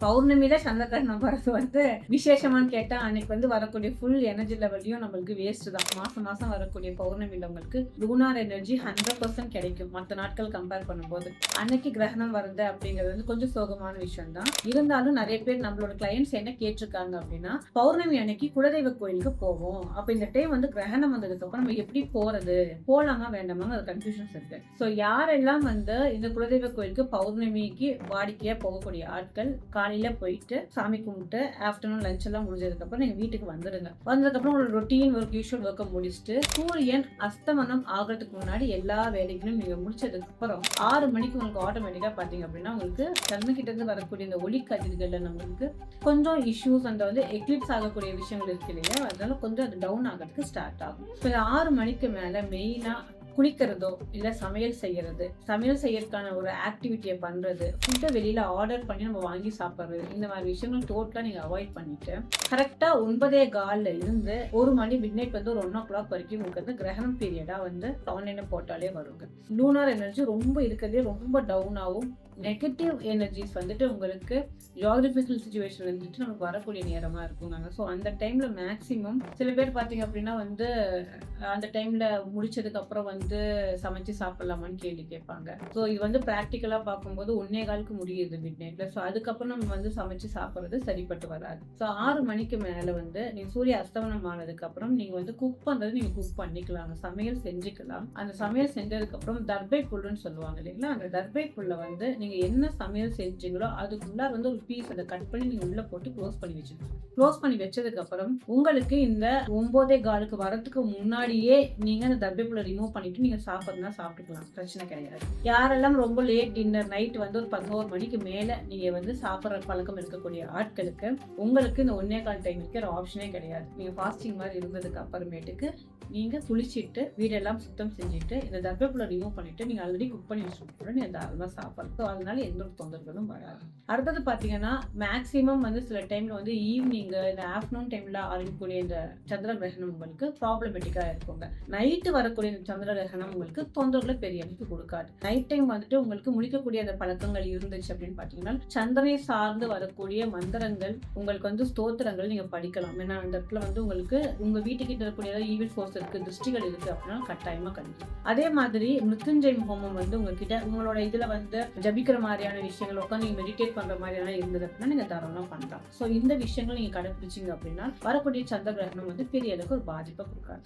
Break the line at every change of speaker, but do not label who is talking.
பௌர்ணமியில சந்திர கிரகணம் வர்றது வந்து விசேஷமானு கேட்டா அன்னைக்கு வந்து வரக்கூடிய ஃபுல் எனர்ஜி லெவல்லையும் நம்மளுக்கு வேஸ்ட் தான். மாசம் மாசம் வரக்கூடிய பௌர்ணமியில உங்களுக்கு லூனார் எனர்ஜி 100% கிடைக்கும் மற்ற நாட்கள் கம்பேர் பண்ணும்போது. அன்னைக்கு கிரகணம் வருது அப்படிங்கிறது வந்து கொஞ்சம் சோகமான விஷயம் தான். இருந்தாலும் நிறைய பேர் நம்மளோட கிளையன்ட்ஸ் என்ன கேட்டிருக்காங்க அப்படின்னா, பௌர்ணமி அன்னைக்கு குலதெய்வ கோயிலுக்கு போவோம், அப்ப இந்த டைம் வந்து கிரகணம் வந்ததுக்கு அப்புறம் நம்ம எப்படி போறது, போலாமா வேண்டாமா, அது கன்ஃபியூஷன்ஸ் இருக்கு. ஸோ யாரெல்லாம் வந்து இந்த குலதெய்வ கோயிலுக்கு பௌர்ணமிக்கு வாடிக்கையா போகக்கூடிய ஆட்கள் காலையில போயிட்டு சாமி கும்பிட்டு ஆஃப்டர்நூன் லஞ்ச் எல்லாம் முடிஞ்சதுக்கு அப்புறம் நீங்க வீட்டுக்கு வந்துடுங்க. வந்ததுக்கப்புறம் உங்களோட ரொட்டீன் ஒர்க் யூஷுவல் ஒர்க்கை முடிச்சுட்டு சூரியன் அஸ்தமனம் ஆகிறதுக்கு முன்னாடி எல்லா வேலைகளும் நீங்க முடிச்சதுக்கு அப்புறம் 6 மணிக்கு உங்களுக்கு ஆட்டோமேட்டிக்கா பாத்தீங்க அப்படின்னா உங்களுக்கு சன்ன கிட்ட இருந்து வரக்கூடிய இந்த ஒளி கதிர்கள்ல நம்மளுக்கு கொஞ்சம் இஷ்யூஸ் அந்த வந்து எக்லிப்ஸ் ஆகக்கூடிய விஷயங்கள் இருக்கு இல்லையா, அதனால கொஞ்சம் அது டவுன் ஆகிறதுக்கு ஸ்டார்ட் ஆகும். 6 மணிக்கு மேல மெயினா குளிக்கிறதோ இல்ல சமையல் செய்யறதுக்கான ஒரு ஆக்டிவிட்டியை பண்றது, ஃபுட்டை வெளியில ஆர்டர் பண்ணி நம்ம வாங்கி சாப்பிடுறது, இந்த மாதிரி விஷயங்கள் டோட்டலா நீங்க அவாய்ட் பண்ணிட்டு கரெக்டா 9:15 இருந்து 1 மணி மிட்நைட் வந்து ஒரு 1 o'clock வரைக்கும் உங்களுக்கு வந்து கிரகணம் பீரியடா வந்து ஆன்லைன்ல போட்டாலே வருங்க. லூனார் எனர்ஜி ரொம்ப இருக்கிறதே ரொம்ப டவுன் ஆகும். நெகட்டிவ் எனர்ஜிஸ் வந்துட்டு உங்களுக்கு ஜியோகிராபிக்கல் சிச்சுவேஷன் வந்துட்டு நமக்கு வரக்கூடிய நேரமா இருக்கும் நாங்கள். ஸோ அந்த டைம்ல மேக்சிமம் சில பேர் பார்த்தீங்க அப்படின்னா வந்து அந்த டைம்ல முடிச்சதுக்கு அப்புறம் வந்து சமைச்சு சாப்பிடலாமான்னு கேள்வி கேட்பாங்க. ஸோ இது வந்து ப்ராக்டிக்கலா பார்க்கும்போது 1:15 முடியுது மிட் நைட்ல. ஸோ அதுக்கப்புறம் நம்ம வந்து சமைச்சு சாப்பிட்றது சரிப்பட்டு வராது. ஸோ 6 மணிக்கு மேல வந்து நீங்க சூரிய அஸ்தமனம் ஆனதுக்கு அப்புறம் நீங்க வந்து குக் பண்றது நீங்க குக் பண்ணிக்கலாம், சமையல் செஞ்சுக்கலாம். அந்த சமையல் செஞ்சதுக்கு அப்புறம் தர்பை புல்லுன்னு சொல்லுவாங்க இல்லைங்களா, அந்த தர்பை புல்ல வந்து நீங்க என்ன சமையல் செஞ்சீங்களோ அதுக்குள்ள வந்து ஒரு பீஸ் அதை கட் பண்ணி நீங்க உள்ள போட்டு க்ளோஸ் பண்ணி வச்சிருக்கீங்க. க்ளோஸ் பண்ணி வச்சதுக்கு அப்புறம் உங்களுக்கு இந்த 9:15 வரதுக்கு முன்னாடியே நீங்க அந்த தர்பைப்புள்ள ரிமூவ் பண்ணிட்டு நீங்க சாப்பிட்றதுனா சாப்பிட்டுக்கலாம், பிரச்சனை கிடையாது. யாரெல்லாம் ரொம்ப லேட் டின்னர் நைட் வந்து ஒரு 11 மணிக்கு மேல நீங்க வந்து சாப்பிட்ற பழக்கம் இருக்கக்கூடிய ஆட்களுக்கு உங்களுக்கு இந்த 1:15 டைம் இருக்கிற ஆப்ஷனே கிடையாது. நீங்க ஃபாஸ்டிங் மாதிரி இருந்ததுக்கு அப்புறமேட்டுக்கு நீங்க குளிச்சுட்டு வீடெல்லாம் சுத்தம் செஞ்சுட்டு இந்த தர்பைப்புள்ள ரிமூவ் பண்ணிட்டு நீங்க ஆல்ரெடி குக் பண்ணி வச்சுட்டு நீங்க தாராளமா சாப்பிடலாம். அதனால எந்த ஒரு தொந்தரவுகளும் வராது. அடுத்தது பாத்தீங்கன்னா மேக்சிமம் வந்து சில டைம்ல வந்து ஈவினிங் இந்த ஆஃப்டர்நூன் டைம்ல ஆரம்பிக்கக்கூடிய இந்த சந்திர கிரகணம் உங்களுக்கு ப்ராப்ளமேட்டிக்கா இருக்குங்க. நைட்டு வரக்கூடிய இந்த சந்திர கிரகணம் உங்களுக்கு தொந்தரவுகளை பெரிய அளவுக்கு கொடுக்காது. நைட் டைம் வந்துட்டு உங்களுக்கு முடிக்கக்கூடிய அந்த பழக்கங்கள் இருந்துச்சு அப்படின்னு பாத்தீங்கன்னா சந்திரனை சார்ந்து வரக்கூடிய மந்திரங்கள் உங்களுக்கு வந்து ஸ்தோத்திரங்கள் நீங்க படிக்கலாம். ஏன்னா அந்த இடத்துல வந்து உங்களுக்கு உங்க வீட்டுக்கிட்ட இருக்கக்கூடிய ஏதாவது ஈவில் ஃபோர்ஸ் இருக்கு, திருஷ்டிகள் இருக்கு அப்படின்னா கட்டாயமா கழிக்கும். அதே மாதிரி மிருத்யுஞ்சய ஹோமம் வந்து உங்ககிட்ட உங்களோட இதுல வந்து ஜபிக்கிற மாதிரியான விஷயங்கள் உட்காந்து நீங்க மெடிடேட் பண்ற மாதிரியான இருந்தது அப்படின்னா நீங்க தாராளமா பண்ணலாம். ஸோ இந்த விஷயங்கள் நீங்க கடைபிடிச்சிங்க அப்படின்னா வரக்கூடிய சந்திர கிரகணம் வந்து பெரிய அளவுக்கு ஒரு பாதிப்பை கொடுக்காது.